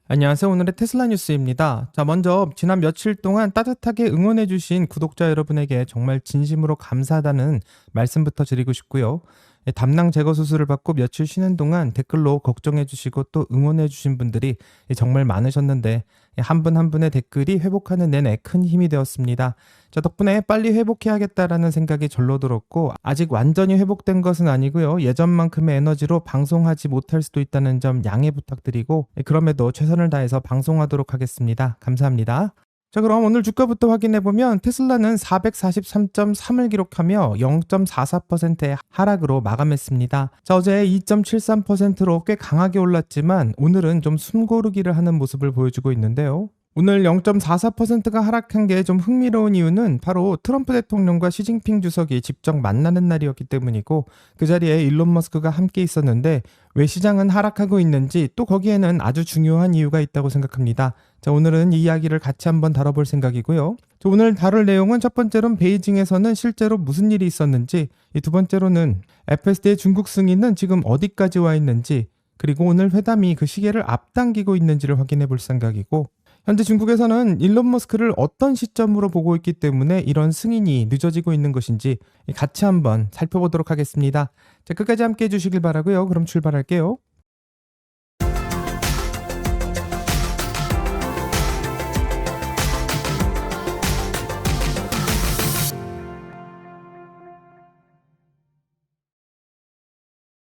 안녕하세요. 오늘의 테슬라 뉴스입니다. 자, 먼저 지난 며칠 동안 따뜻하게 응원해주신 구독자 여러분에게 정말 진심으로 감사하다는 말씀부터 드리고 싶고요. 담낭 제거 수술을 받고 며칠 쉬는 동안 댓글로 걱정해주시고 또 응원해주신 분들이 정말 많으셨는데 한 분 한 분의 댓글이 회복하는 내내 큰 힘이 되었습니다. 자, 덕분에 빨리 회복해야겠다라는 생각이 절로 들었고 아직 완전히 회복된 것은 아니고요. 예전만큼의 에너지로 방송하지 못할 수도 있다는 점 양해 부탁드리고 그럼에도 최선을 다해서 방송하도록 하겠습니다. 감사합니다. 자, 그럼 오늘 주가부터 확인해보면 테슬라는 443.3을 기록하며 0.44%의 하락으로 마감했습니다. 자, 어제 2.73%로 꽤 강하게 올랐지만 오늘은 좀 숨고르기를 하는 모습을 보여주고 있는데요. 오늘 0.44%가 하락한 게 좀 흥미로운 이유는 바로 트럼프 대통령과 시진핑 주석이 직접 만나는 날이었기 때문이고 그 자리에 일론 머스크가 함께 있었는데 왜 시장은 하락하고 있는지 또 거기에는 아주 중요한 이유가 있다고 생각합니다. 자, 오늘은 이 이야기를 같이 한번 다뤄볼 생각이고요. 자, 오늘 다룰 내용은 첫 번째로는 베이징에서는 실제로 무슨 일이 있었는지, 이 두 번째로는 FSD의 중국 승인은 지금 어디까지 와 있는지, 그리고 오늘 회담이 그 시계를 앞당기고 있는지를 확인해 볼 생각이고, 현재 중국에서는 일론 머스크를 어떤 시점으로 보고 있기 때문에 이런 승인이 늦어지고 있는 것인지 같이 한번 살펴보도록 하겠습니다. 자, 끝까지 함께 해주시길 바라고요. 그럼 출발할게요.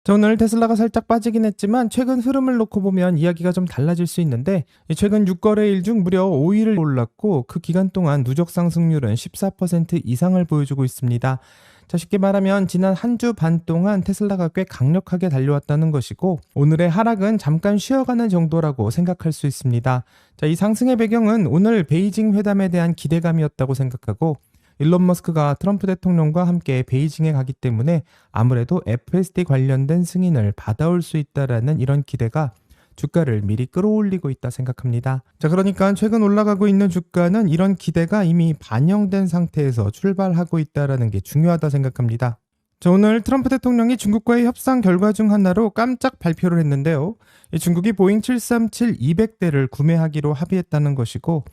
자, 오늘 테슬라가 살짝 빠지긴 했지만 최근 흐름을 놓고 보면 이야기가 좀 달라질 수 있는데 최근 6거래일 중 무려 5일을 올랐고 그 기간 동안 누적 상승률은 14% 이상을 보여주고 있습니다. 자, 쉽게 말하면 지난 한 주 반 동안 테슬라가 꽤 강력하게 달려왔다는 것이고 오늘의 하락은 잠깐 쉬어가는 정도라고 생각할 수 있습니다. 자, 이 상승의 배경은 오늘 베이징 회담에 대한 기대감이었다고 생각하고 일론 머스크가 트럼프 대통령과 함께 베이징에 가기 때문에 아무래도 FSD 관련된 승인을 받아올 수 있다라는 이런 기대가 주가를 미리 끌어올리고 있다 생각합니다. 자, 그러니까 최근 올라가고 있는 주가는 이런 기대가 이미 반영된 상태에서 출발하고 있다라는 게 중요하다 생각합니다. 자, 오늘 트럼프 대통령이 중국과의 협상 결과 중 하나로 깜짝 발표를 했는데요. 중국이 보잉 737 200대를 구매하기로 합의했다는 것이고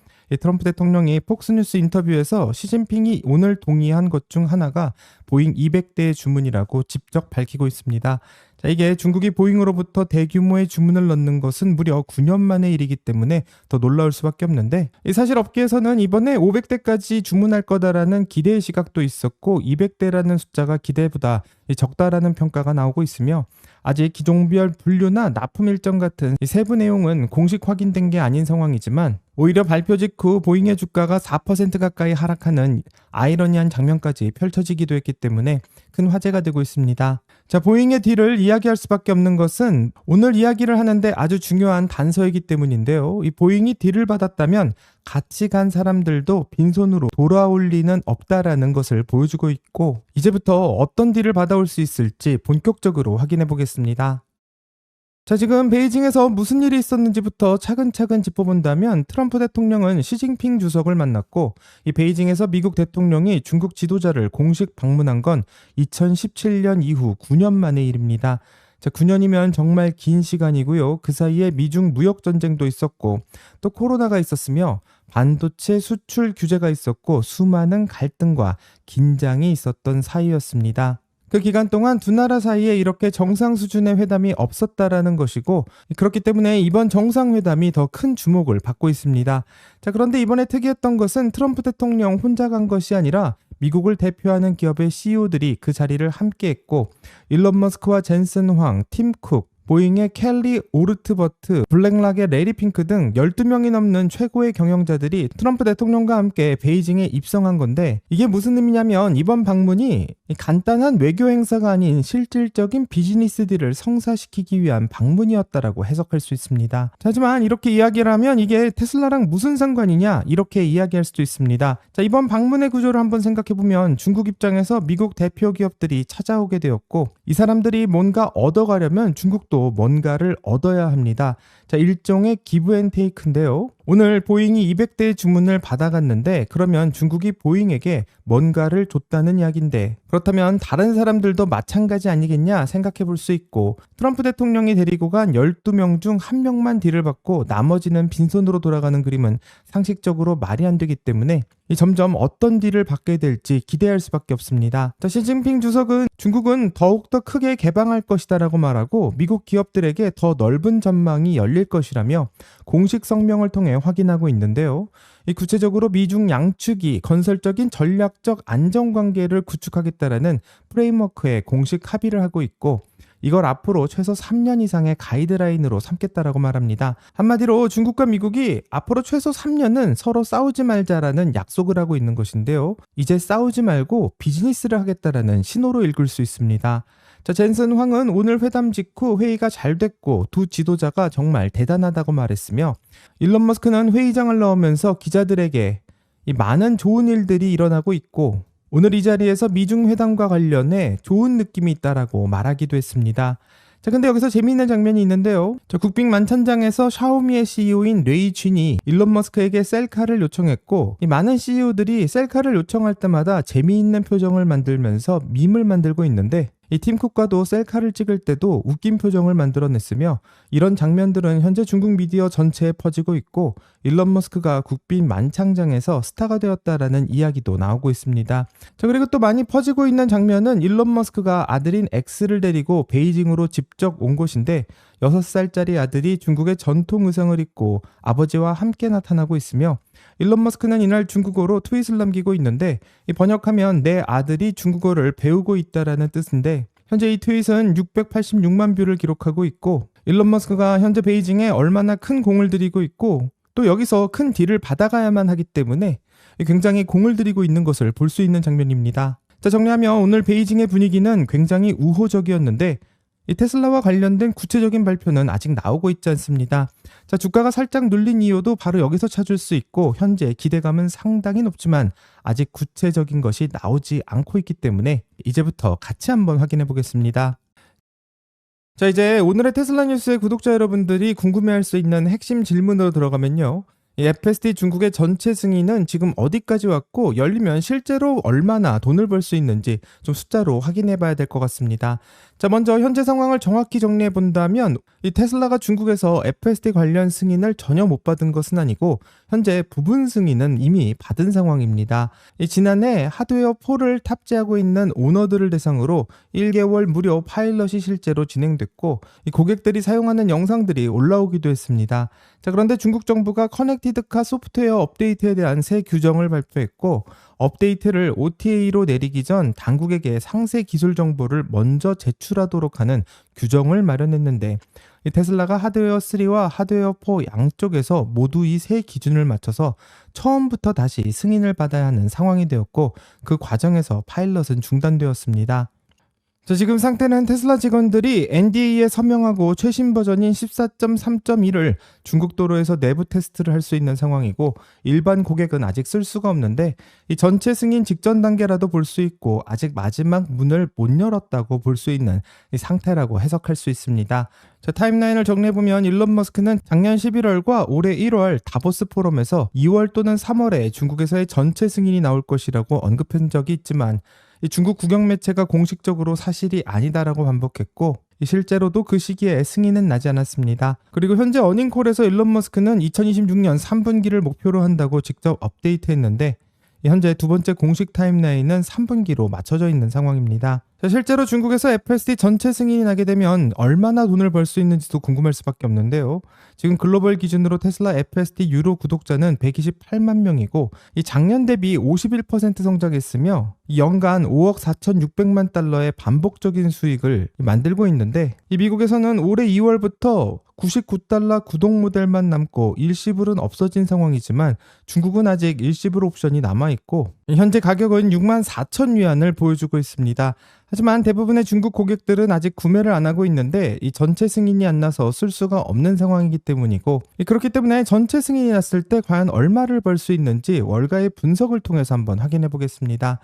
트럼프 대통령이 폭스뉴스 인터뷰에서 시진핑이 오늘 동의한 것 중 하나가 보잉 200대의 주문이라고 직접 밝히고 있습니다. 자, 이게 중국이 보잉으로부터 대규모의 주문을 넣는 것은 무려 9년 만의 일이기 때문에 더 놀라울 수밖에 없는데 사실 업계에서는 이번에 500대까지 주문할 거다라는 기대의 시각도 있었고 200대라는 숫자가 기대보다 적다라는 평가가 나오고 있으며 아직 기종별 분류나 납품 일정 같은 세부 내용은 공식 확인된 게 아닌 상황이지만 오히려 발표 직후 보잉의 주가가 4% 가까이 하락하는 아이러니한 장면까지 펼쳐지기도 했기 때문에 큰 화제가 되고 있습니다. 자, 보잉의 딜을 이야기할 수밖에 없는 것은 오늘 이야기를 하는데 아주 중요한 단서이기 때문인데요. 이 보잉이 딜을 받았다면 같이 간 사람들도 빈손으로 돌아올 리는 없다라는 것을 보여주고 있고 이제부터 어떤 딜을 받아올 수 있을지 본격적으로 확인해 보겠습니다. 자, 지금 베이징에서 무슨 일이 있었는지부터 차근차근 짚어본다면 트럼프 대통령은 시진핑 주석을 만났고 이 베이징에서 미국 대통령이 중국 지도자를 공식 방문한 건 2017년 이후 9년 만의 일입니다. 자, 9년이면 정말 긴 시간이고요. 그 사이에 미중 무역 전쟁도 있었고 또 코로나가 있었으며 반도체 수출 규제가 있었고 수많은 갈등과 긴장이 있었던 사이였습니다. 그 기간 동안 두 나라 사이에 이렇게 정상 수준의 회담이 없었다라는 것이고 그렇기 때문에 이번 정상회담이 더 큰 주목을 받고 있습니다. 자, 그런데 이번에 특이했던 것은 트럼프 대통령 혼자 간 것이 아니라 미국을 대표하는 기업의 CEO들이 그 자리를 함께했고 일론 머스크와 젠슨 황, 팀 쿡, 보잉의 켈리 오르트버트, 블랙락의 레리 핑크 등 12명이 넘는 최고의 경영자들이 트럼프 대통령과 함께 베이징에 입성한 건데 이게 무슨 의미냐면 이번 방문이 간단한 외교 행사가 아닌 실질적인 비즈니스 딜을 성사시키기 위한 방문이었다라고 해석할 수 있습니다. 하지만 이렇게 이야기를 하면 이게 테슬라랑 무슨 상관이냐 이렇게 이야기할 수도 있습니다. 자, 이번 방문의 구조를 한번 생각해보면 중국 입장에서 미국 대표 기업들이 찾아오게 되었고 이 사람들이 뭔가 얻어가려면 중국도 뭔가를 얻어야 합니다. 자, 일종의 기브 앤 테이크인데요. 오늘 보잉이 200대의 주문을 받아갔는데 그러면 중국이 보잉에게 뭔가를 줬다는 이야기인데 그렇다면 다른 사람들도 마찬가지 아니겠냐 생각해 볼 수 있고 트럼프 대통령이 데리고 간 12명 중 1명만 딜을 받고 나머지는 빈손으로 돌아가는 그림은 상식적으로 말이 안 되기 때문에 점점 어떤 딜을 받게 될지 기대할 수밖에 없습니다. 자, 시진핑 주석은 중국은 더욱더 크게 개방할 것이다라고 말하고 미국 기업들에게 더 넓은 전망이 열릴 것이라며 공식 성명을 통해 확인하고 있는데요. 구체적으로 미중 양측이 건설적인 전략적 안정관계를 구축하겠다라는 프레임워크에 공식 합의를 하고 있고 이걸 앞으로 최소 3년 이상의 가이드라인으로 삼겠다라고 말합니다. 한마디로 중국과 미국이 앞으로 최소 3년은 서로 싸우지 말자라는 약속을 하고 있는 것인데요. 이제 싸우지 말고 비즈니스를 하겠다라는 신호로 읽을 수 있습니다. 자, 젠슨 황은 오늘 회담 직후 회의가 잘 됐고 두 지도자가 정말 대단하다고 말했으며 일론 머스크는 회의장을 나오면서 기자들에게 이 많은 좋은 일들이 일어나고 있고 오늘 이 자리에서 미중 회담과 관련해 좋은 느낌이 있다라고 말하기도 했습니다. 자, 근데 여기서 재미있는 장면이 있는데요. 국빈 만찬장에서 샤오미의 CEO인 레이 쥔이 일론 머스크에게 셀카를 요청했고 이 많은 CEO들이 셀카를 요청할 때마다 재미있는 표정을 만들면서 밈을 만들고 있는데 이 팀 쿡과도 셀카를 찍을 때도 웃긴 표정을 만들어냈으며 이런 장면들은 현재 중국 미디어 전체에 퍼지고 있고 일론 머스크가 국빈 만찬장에서 스타가 되었다라는 이야기도 나오고 있습니다. 자, 그리고 또 많이 퍼지고 있는 장면은 일론 머스크가 아들인 X를 데리고 베이징으로 직접 온 곳인데 6살짜리 아들이 중국의 전통 의상을 입고 아버지와 함께 나타나고 있으며 일론 머스크는 이날 중국어로 트윗을 남기고 있는데 번역하면 내 아들이 중국어를 배우고 있다라는 뜻인데 현재 이 트윗은 686만 뷰를 기록하고 있고 일론 머스크가 현재 베이징에 얼마나 큰 공을 들이고 있고 또 여기서 큰 딜을 받아가야만 하기 때문에 굉장히 공을 들이고 있는 것을 볼 수 있는 장면입니다. 자, 정리하면 오늘 베이징의 분위기는 굉장히 우호적이었는데 이 테슬라와 관련된 구체적인 발표는 아직 나오고 있지 않습니다. 자, 주가가 살짝 눌린 이유도 바로 여기서 찾을 수 있고 현재 기대감은 상당히 높지만 아직 구체적인 것이 나오지 않고 있기 때문에 이제부터 같이 한번 확인해 보겠습니다. 자, 이제 오늘의 테슬라 뉴스의 구독자 여러분들이 궁금해할 수 있는 핵심 질문으로 들어가면요. 이 FSD 중국의 전체 승인은 지금 어디까지 왔고 열리면 실제로 얼마나 돈을 벌 수 있는지 좀 숫자로 확인해 봐야 될 것 같습니다. 자, 먼저 현재 상황을 정확히 정리해 본다면 이 테슬라가 중국에서 FSD 관련 승인을 전혀 못 받은 것은 아니고 현재 부분 승인은 이미 받은 상황입니다. 지난해 하드웨어 4를 탑재하고 있는 오너들을 대상으로 1개월 무료 파일럿이 실제로 진행됐고 이 고객들이 사용하는 영상들이 올라오기도 했습니다. 자, 그런데 중국 정부가 커넥티드카 소프트웨어 업데이트에 대한 새 규정을 발표했고 업데이트를 OTA로 내리기 전 당국에게 상세 기술 정보를 먼저 제출하도록 하는 규정을 마련했는데 이 테슬라가 하드웨어 3와 하드웨어 4 양쪽에서 모두 이 새 기준을 맞춰서 처음부터 다시 승인을 받아야 하는 상황이 되었고 그 과정에서 파일럿은 중단되었습니다. 자, 지금 상태는 테슬라 직원들이 NDA에 서명하고 최신 버전인 14.3.1을 중국 도로에서 내부 테스트를 할 수 있는 상황이고 일반 고객은 아직 쓸 수가 없는데 이 전체 승인 직전 단계라도 볼 수 있고 아직 마지막 문을 못 열었다고 볼 수 있는 이 상태라고 해석할 수 있습니다. 자, 타임라인을 정리해보면 일론 머스크는 작년 11월과 올해 1월 다보스 포럼에서 2월 또는 3월에 중국에서의 전체 승인이 나올 것이라고 언급한 적이 있지만 이 중국 국영 매체가 공식적으로 사실이 아니다라고 반복했고 실제로도 그 시기에 승인은 나지 않았습니다. 그리고 현재 어닝콜에서 일론 머스크는 2026년 3분기를 목표로 한다고 직접 업데이트했는데 현재 두 번째 공식 타임라인은 3분기로 맞춰져 있는 상황입니다. 자, 실제로 중국에서 FSD 전체 승인이 나게 되면 얼마나 돈을 벌 수 있는지도 궁금할 수밖에 없는데요. 지금 글로벌 기준으로 테슬라 FSD 유로 구독자는 128만 명이고 이 작년 대비 51% 성장했으며 연간 5억 4,600만 달러의 반복적인 수익을 만들고 있는데 이 미국에서는 올해 2월부터 99달러 구독 모델만 남고 일시불은 없어진 상황이지만 중국은 아직 일시불 옵션이 남아있고 현재 가격은 64,000위안을 보여주고 있습니다. 하지만 대부분의 중국 고객들은 아직 구매를 안 하고 있는데 이 전체 승인이 안 나서 쓸 수가 없는 상황이기 때문이고 그렇기 때문에 전체 승인이 났을 때 과연 얼마를 벌 수 있는지 월가의 분석을 통해서 한번 확인해 보겠습니다.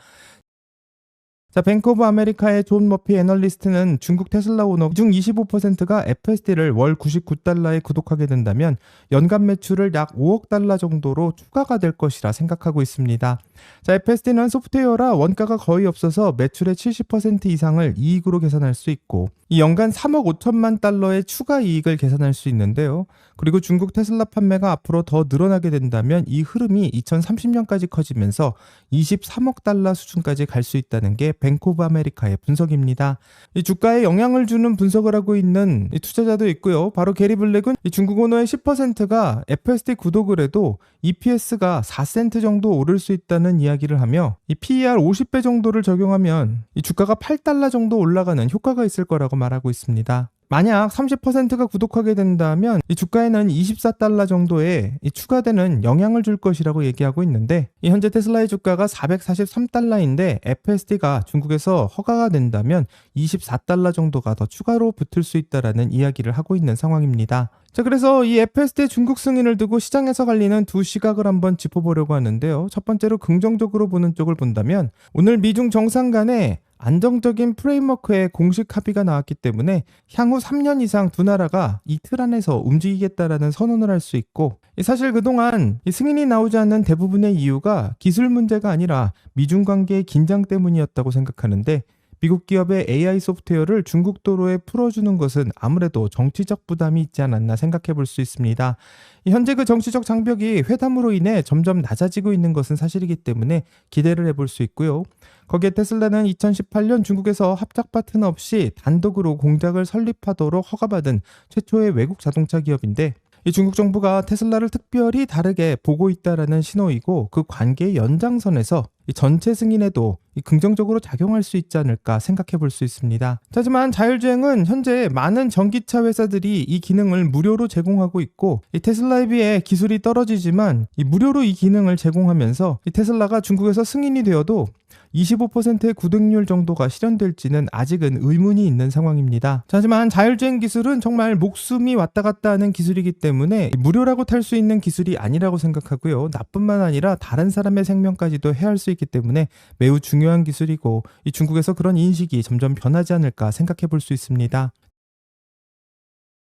자, 뱅크 오브 아메리카의 존 머피 애널리스트는 중국 테슬라 오너 중 25%가 FSD를 월 99달러에 구독하게 된다면 연간 매출을 약 5억 달러 정도로 추가가 될 것이라 생각하고 있습니다. 자, FSD는 소프트웨어라 원가가 거의 없어서 매출의 70% 이상을 이익으로 계산할 수 있고 이 연간 3억 5천만 달러의 추가 이익을 계산할 수 있는데요. 그리고 중국 테슬라 판매가 앞으로 더 늘어나게 된다면 이 흐름이 2030년까지 커지면서 23억 달러 수준까지 갈 수 있다는 게 뱅크 오브 아메리카의 분석입니다. 이 주가에 영향을 주는 분석을 하고 있는 이 투자자도 있고요. 바로 게리 블랙은 이 중국 오너의 10%가 FSD 구독을 해도 EPS가 4센트 정도 오를 수 있다는 이야기를 하며 이 PER 50배 정도를 적용하면 이 주가가 8달러 정도 올라가는 효과가 있을 거라고 말하고 있습니다. 만약 30%가 구독하게 된다면 이 주가에는 24달러 정도의 이 추가되는 영향을 줄 것이라고 얘기하고 있는데 이 현재 테슬라의 주가가 443달러인데 FSD가 중국에서 허가가 된다면 24달러 정도가 더 추가로 붙을 수 있다라는 이야기를 하고 있는 상황입니다. 자, 그래서 이 FSD 중국 승인을 두고 시장에서 갈리는 두 시각을 한번 짚어보려고 하는데요. 첫 번째로 긍정적으로 보는 쪽을 본다면 오늘 미중 정상 간에 안정적인 프레임워크의 공식 합의가 나왔기 때문에 향후 3년 이상 두 나라가 이 틀 안에서 움직이겠다라는 선언을 할 수 있고 사실 그동안 이 승인이 나오지 않는 대부분의 이유가 기술 문제가 아니라 미중 관계의 긴장 때문이었다고 생각하는데 미국 기업의 AI 소프트웨어를 중국 도로에 풀어주는 것은 아무래도 정치적 부담이 있지 않았나 생각해 볼 수 있습니다. 현재 그 정치적 장벽이 회담으로 인해 점점 낮아지고 있는 것은 사실이기 때문에 기대를 해볼 수 있고요. 거기에 테슬라는 2018년 중국에서 합작 파트너 없이 단독으로 공장을 설립하도록 허가받은 최초의 외국 자동차 기업인데 이 중국 정부가 테슬라를 특별히 다르게 보고 있다라는 신호이고 그 관계의 연장선에서 이 전체 승인에도 긍정적으로 작용할 수 있지 않을까 생각해 볼 수 있습니다. 하지만 자율주행은 현재 많은 전기차 회사들이 이 기능을 무료로 제공하고 있고 이 테슬라에 비해 기술이 떨어지지만 이 무료로 이 기능을 제공하면서 이 테슬라가 중국에서 승인이 되어도 25%의 구독률 정도가 실현될지는 아직은 의문이 있는 상황입니다. 하지만 자율주행 기술은 정말 목숨이 왔다 갔다 하는 기술이기 때문에 무료라고 탈 수 있는 기술이 아니라고 생각하고요. 나뿐만 아니라 다른 사람의 생명까지도 해할 수 있기 때문에 매우 중요한 기술이고 이 중국에서 그런 인식이 점점 변하지 않을까 생각해 볼 수 있습니다.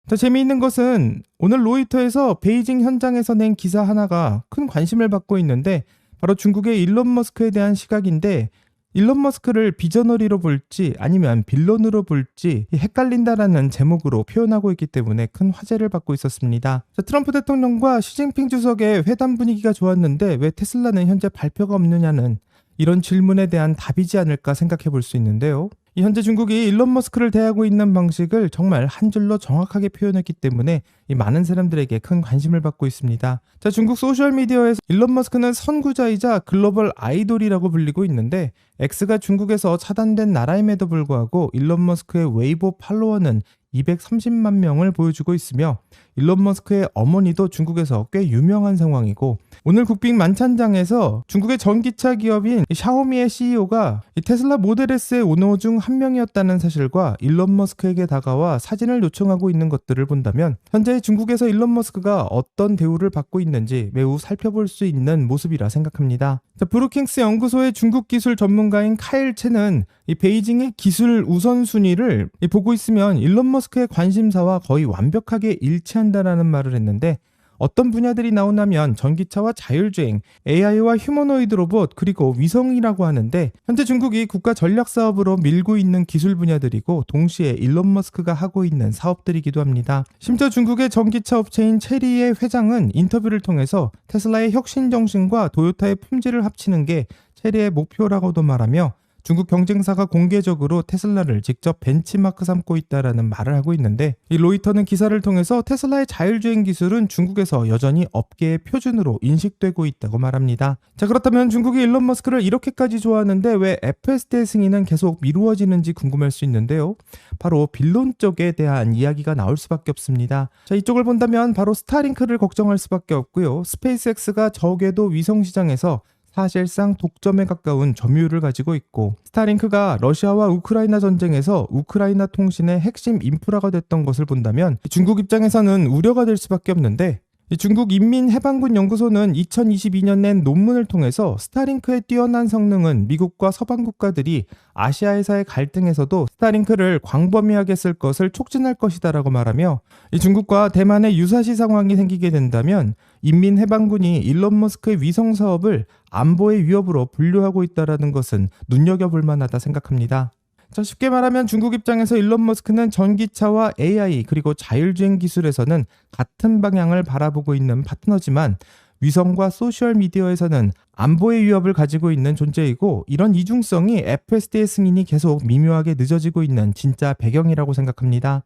더 재미있는 것은 오늘 로이터에서 베이징 현장에서 낸 기사 하나가 큰 관심을 받고 있는데 바로 중국의 일론 머스크에 대한 시각인데 일론 머스크를 비저너리로 볼지 아니면 빌런으로 볼지 헷갈린다라는 제목으로 표현하고 있기 때문에 큰 화제를 받고 있었습니다. 트럼프 대통령과 시진핑 주석의 회담 분위기가 좋았는데 왜 테슬라는 현재 발표가 없느냐는 이런 질문에 대한 답이지 않을까 생각해 볼 수 있는데요. 현재 중국이 일론 머스크를 대하고 있는 방식을 정말 한 줄로 정확하게 표현했기 때문에 많은 사람들에게 큰 관심을 받고 있습니다. 자, 중국 소셜미디어에서 일론 머스크는 선구자이자 글로벌 아이돌이라고 불리고 있는데 X가 중국에서 차단된 나라임에도 불구하고 일론 머스크의 웨이보 팔로워는 230만 명을 보여주고 있으며 일론 머스크의 어머니도 중국에서 꽤 유명한 상황이고 오늘 국빈 만찬장에서 중국의 전기차 기업인 샤오미의 CEO가 테슬라 모델 S의 오너 중 한 명이었다는 사실과 일론 머스크에게 다가와 사진을 요청하고 있는 것들을 본다면 현재 중국에서 일론 머스크가 어떤 대우를 받고 있는지 매우 살펴볼 수 있는 모습이라 생각합니다. 브루킹스 연구소의 중국 기술 전문가인 카일 첸은 이 베이징의 기술 우선순위를 보고 있으면 일론 머스크의 관심사와 거의 완벽하게 일치한다라는 말을 했는데 어떤 분야들이 나오냐면 전기차와 자율주행, AI와 휴머노이드 로봇, 그리고 위성이라고 하는데 현재 중국이 국가 전략 사업으로 밀고 있는 기술 분야들이고 동시에 일론 머스크가 하고 있는 사업들이기도 합니다. 심지어 중국의 전기차 업체인 체리의 회장은 인터뷰를 통해서 테슬라의 혁신 정신과 도요타의 품질을 합치는 게 체리의 목표라고도 말하며 중국 경쟁사가 공개적으로 테슬라를 직접 벤치마크 삼고 있다라는 말을 하고 있는데 이 로이터는 기사를 통해서 테슬라의 자율주행 기술은 중국에서 여전히 업계의 표준으로 인식되고 있다고 말합니다. 자, 그렇다면 중국이 일론 머스크를 이렇게까지 좋아하는데 왜 FSD 승인은 계속 미루어지는지 궁금할 수 있는데요. 바로 빌런 쪽에 대한 이야기가 나올 수밖에 없습니다. 자, 이쪽을 본다면 바로 스타링크를 걱정할 수밖에 없고요. 스페이스X가 저궤도 위성 시장에서 사실상 독점에 가까운 점유율을 가지고 있고 스타링크가 러시아와 우크라이나 전쟁에서 우크라이나 통신의 핵심 인프라가 됐던 것을 본다면 중국 입장에서는 우려가 될 수밖에 없는데 이 중국 인민해방군 연구소는 2022년 낸 논문을 통해서 스타링크의 뛰어난 성능은 미국과 서방 국가들이 아시아에서의 갈등에서도 스타링크를 광범위하게 쓸 것을 촉진할 것이다라고 말하며, 이 중국과 대만의 유사시 상황이 생기게 된다면 인민해방군이 일론 머스크의 위성 사업을 안보의 위협으로 분류하고 있다라는 것은 눈여겨볼 만하다 생각합니다. 자, 쉽게 말하면 중국 입장에서 일론 머스크는 전기차와 AI 그리고 자율주행 기술에서는 같은 방향을 바라보고 있는 파트너지만, 위성과 소셜미디어에서는 안보의 위협을 가지고 있는 존재이고, 이런 이중성이 FSD의 승인이 계속 미묘하게 늦어지고 있는 진짜 배경이라고 생각합니다.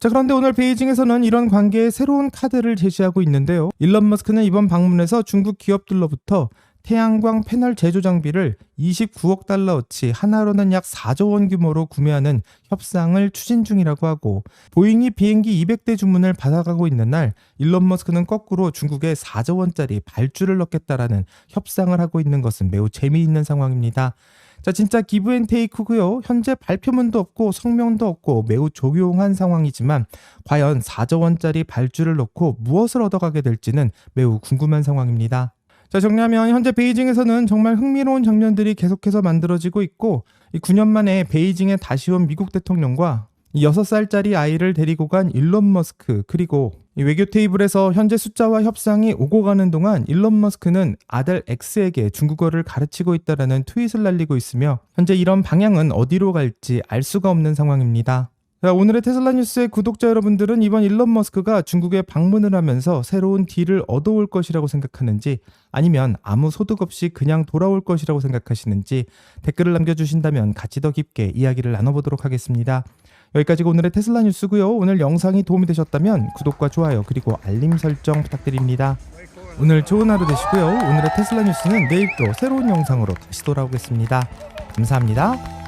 자, 그런데 오늘 베이징에서는 이런 관계에 새로운 카드를 제시하고 있는데요. 일론 머스크는 이번 방문에서 중국 기업들로부터 태양광 패널 제조 장비를 29억 달러어치, 하나로는 약 4조 원 규모로 구매하는 협상을 추진 중이라고 하고, 보잉이 비행기 200대 주문을 받아가고 있는 날 일론 머스크는 거꾸로 중국에 4조 원짜리 발주를 넣겠다라는 협상을 하고 있는 것은 매우 재미있는 상황입니다. 자, 진짜 기브앤테이크고요. 현재 발표문도 없고 성명도 없고 매우 조용한 상황이지만, 과연 4조 원짜리 발주를 넣고 무엇을 얻어가게 될지는 매우 궁금한 상황입니다. 자, 정리하면 현재 베이징에서는 정말 흥미로운 장면들이 계속해서 만들어지고 있고, 이 9년 만에 베이징에 다시 온 미국 대통령과 이 6살짜리 아이를 데리고 간 일론 머스크, 그리고 이 외교 테이블에서 현재 숫자와 협상이 오고 가는 동안 일론 머스크는 아들 X에게 중국어를 가르치고 있다라는 트윗을 날리고 있으며, 현재 이런 방향은 어디로 갈지 알 수가 없는 상황입니다. 자, 오늘의 테슬라 뉴스의 구독자 여러분들은 이번 일론 머스크가 중국에 방문을 하면서 새로운 딜을 얻어올 것이라고 생각하는지, 아니면 아무 소득 없이 그냥 돌아올 것이라고 생각하시는지 댓글을 남겨주신다면 같이 더 깊게 이야기를 나눠보도록 하겠습니다. 여기까지가 오늘의 테슬라 뉴스고요. 오늘 영상이 도움이 되셨다면 구독과 좋아요 그리고 알림 설정 부탁드립니다. 오늘 좋은 하루 되시고요. 오늘의 테슬라 뉴스는 내일 또 새로운 영상으로 다시 돌아오겠습니다. 감사합니다.